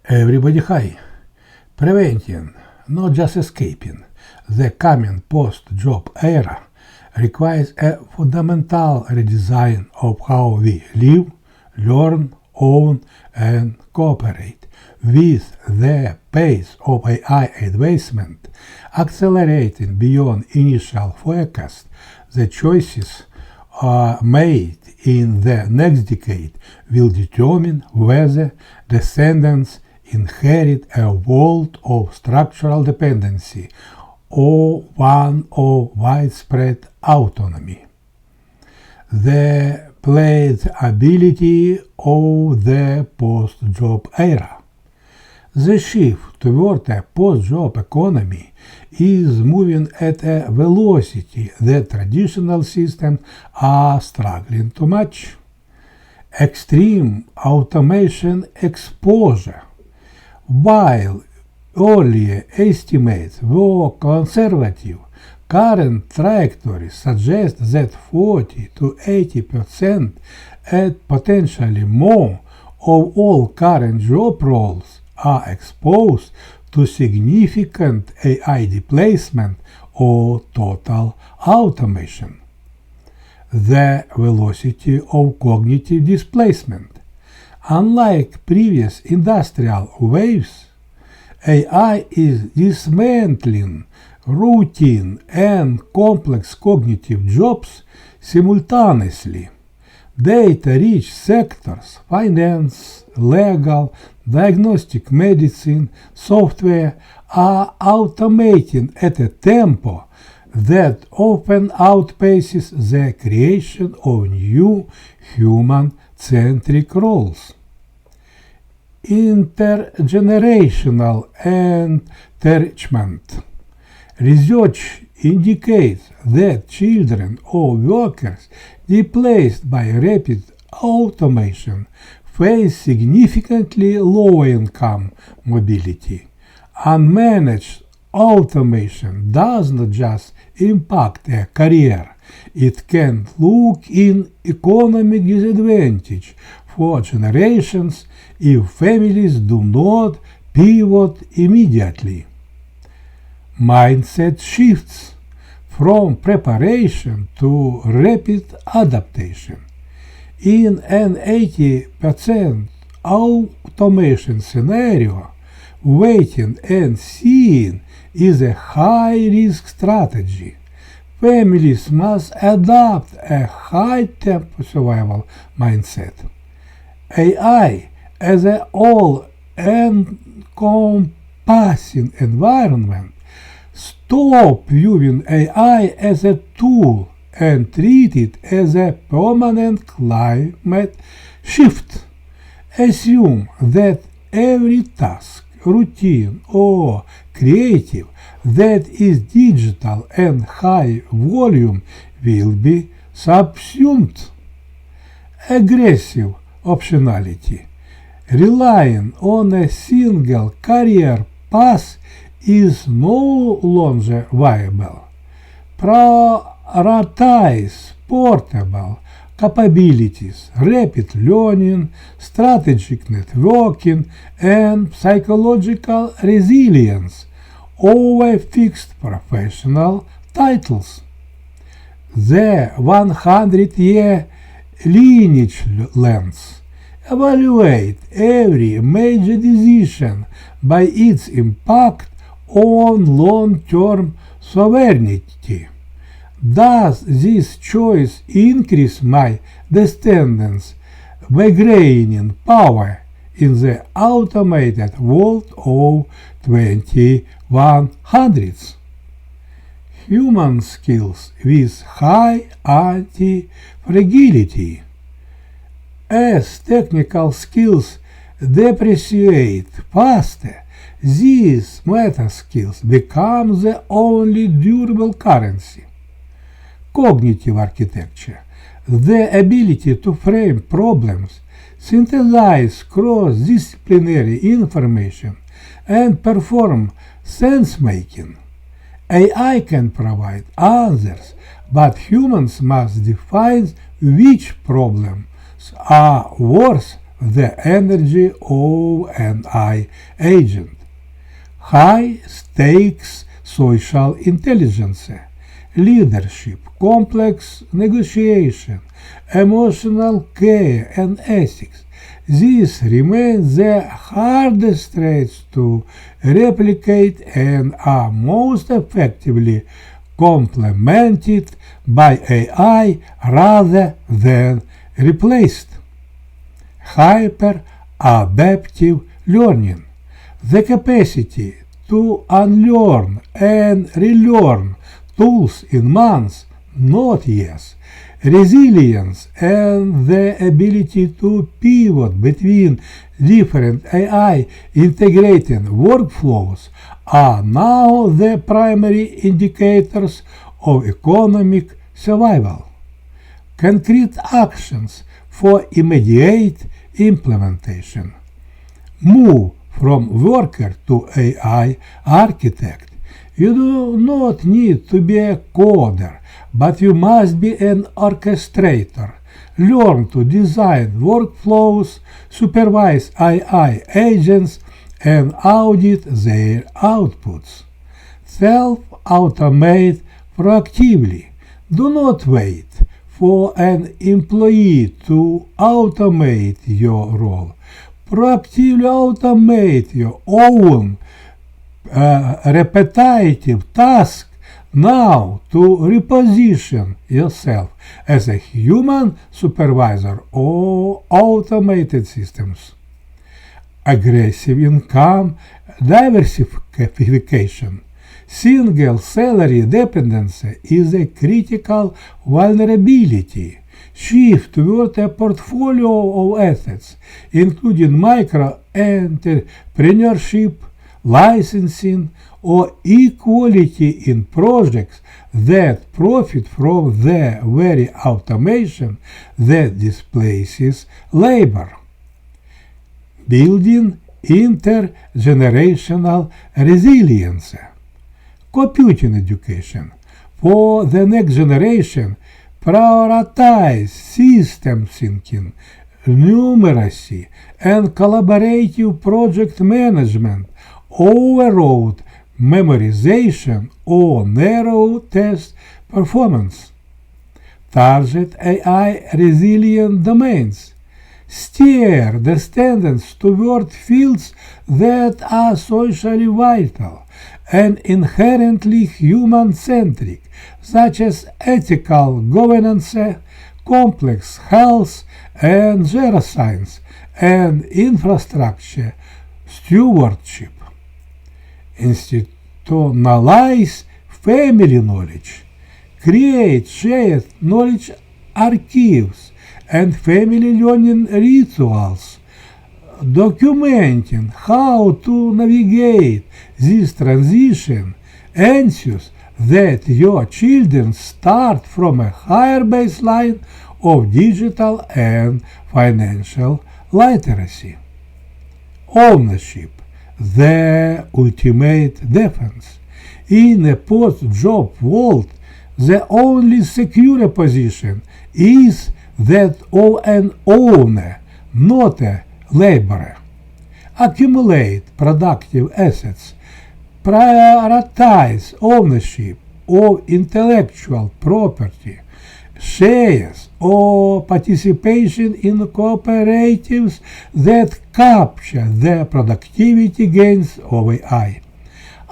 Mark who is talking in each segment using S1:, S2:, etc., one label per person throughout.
S1: Everybody high. Preventing, not just escaping, the coming post-job era requires a fundamental redesign of how we live, learn, own, and cooperate. With the pace of AI advancement accelerating beyond initial forecast, the choices made in the next decade will determine whether descendants inherit a world of structural dependency or one of widespread autonomy. The playability of the post-job era. The shift toward a post-job economy is moving at a velocity that traditional systems are struggling to match. Extreme automation exposure. While earlier estimates were conservative, current trajectories suggest that 40 to 80% and potentially more of all current job roles are exposed to significant AI displacement or total automation. The velocity of cognitive displacement. Unlike previous industrial waves, AI is dismantling routine and complex cognitive jobs simultaneously. Data-rich sectors, finance, legal, diagnostic medicine, software, are automating at a tempo that often outpaces the creation of new human-centric roles. Intergenerational entrenchment. Research indicates that children of workers displaced by rapid automation face significantly lower income mobility. Unmanaged automation does not just impact a career, it can look in economic disadvantage for generations if families do not pivot immediately. Mindset shifts from preparation to rapid adaptation. In an 80% automation scenario, waiting and seeing is a high-risk strategy. Families must adopt a high-tempo survival mindset. AI as an all-encompassing environment. Stop viewing AI as a tool and treat it as a permanent climate shift. Assume that every task, routine, or creative that is digital and high volume will be subsumed. Aggressive optionality. Relying on a single career path is no longer viable. Prioritize portable capabilities, rapid learning, strategic networking, and psychological resilience over fixed professional titles. The 100-year lineage lens. Evaluate every major decision by its impact on long-term sovereignty. Does this choice increase my descendants' bargaining power in the automated world of 2100s? Human skills with high anti-fragility. As technical skills depreciate faster, these meta skills become the only durable currency. Cognitive architecture, the ability to frame problems, synthesize cross-disciplinary information, and perform sense-making. AI can provide answers, but humans must define which problems are worth the energy of an AI agent. High stakes social intelligence, leadership, complex negotiation, emotional care and ethics. These remain the hardest traits to replicate and are most effectively complemented by AI rather than replaced. Hyper-adaptive learning, the capacity to unlearn and relearn tools in months, not years. Resilience and the ability to pivot between different AI integrated workflows are now the primary indicators of economic survival. Concrete actions for immediate implementation. Move from worker to AI architect. You do not need to be a coder, but you must be an orchestrator. Learn to design workflows, supervise AI agents, and audit their outputs. Self-automate proactively. Do not wait for an employee to automate your role. Proactively automate your own repetitive task now to reposition yourself as a human supervisor or automated systems. Aggressive income diversification. Single salary dependency is a critical vulnerability. Shift toward a portfolio of assets, including micro-entrepreneurship, licensing, or equality in projects that profit from the very automation that displaces labor. Building intergenerational resilience. Computing education. For the next generation, prioritize system thinking, numeracy, and collaborative project management overrode memorization or narrow test performance. Target AI resilient domains. Steer the standards toward fields that are socially vital and inherently human-centric, such as ethical governance, complex health and neuroscience, and infrastructure stewardship. Institutionalize family knowledge. Create shared knowledge archives and family learning rituals, documenting how to navigate this transition ensures that your children start from a higher baseline of digital and financial literacy. Ownership, the ultimate defense. In a post-job world, the only secure position is that of an owner, not a laborer. Accumulate productive assets. Prioritize ownership of intellectual property, shares, or participation in cooperatives that capture the productivity gains of AI.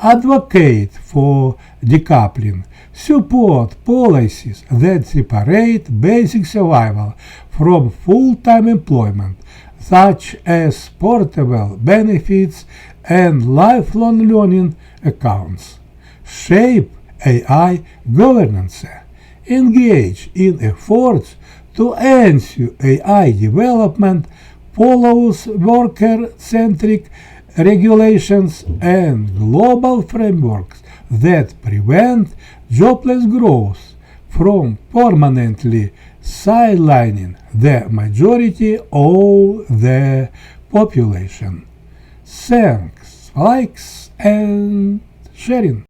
S1: Advocate for decoupling. Support policies that separate basic survival from full-time employment, such as portable benefits and lifelong learning accounts. Shape AI governance. Engage in efforts to ensure AI development follows worker-centric regulations and global frameworks that prevent jobless growth from permanently sidelining the majority of the population. Thanks, likes, and sharing.